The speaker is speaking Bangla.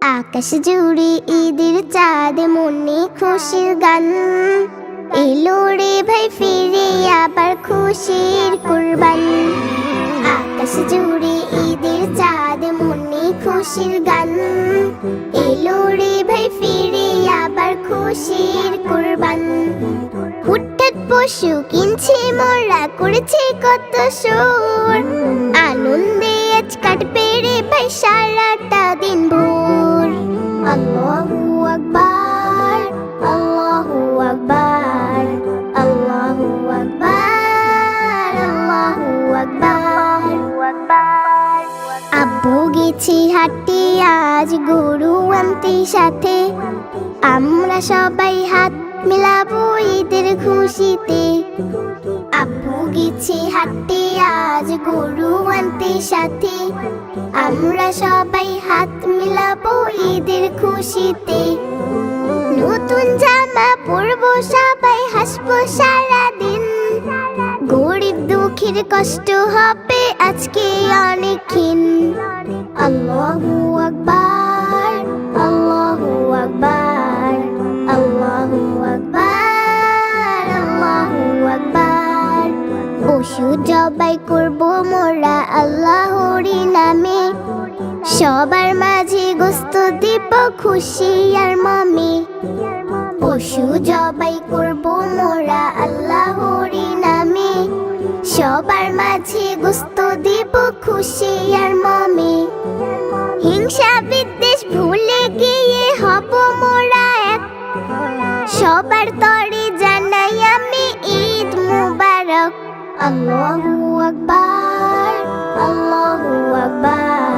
আকাশ জুড়ে ঈদের চাঁদ, মনে খুশির গান। এলো রে ভাই ফিরে আবার খুশির কুরবান। আকাশ জুড়ে ঈদের চাঁদ, মনে খুশির গান। এলো রে ভাই ফিরে আবার খুশির কুরবান। হুটহাট পশু কিনছে মোরা, করেছে কত সুর। আনন্দে আজ কাটবে রে ভাই সারাটা দিন ভোর। আল্লাহু আকবার, আল্লাহু আকবার, আল্লাহু আকবার, আল্লাহু আকবার। আব্বু গেছি হাটে আজ গরু আনতে সাথে, আমরা সবাই হাত মিলাবো ঈদের খুশিতে। আব্বু গেছি হাটে আজ গরু আনতে সাথে, আমরা সবাই হাত মিলাবো ঈদের খুশিতে। নতুন জামা পরবো সবাই, হাসবো সারাদিন। গরিব দুঃখীর কষ্ট হবে আজকে অনেকক্ষণ। আল্লাহু আকবার, আল্লাহু আকবার, আল্লাহু আকবার, আল্লাহু আকবার। পশু জবাই করবো মোরা আল্লাহরই নামে, সবার মাঝে গোস্ত দিব খুশি আর মমে। পশু জবাই করবো মোরা আল্লাহরই নামে, সবার মাঝে গোস্ত দিব খুশি আর মমে। হিংসা বিদ্বেষ ভুলে গিয়ে হব মোরা এক, সবার তরে জানাই আমি ঈদ মুবারক। আল্লাহু আকবার, আল্লাহু আকবার।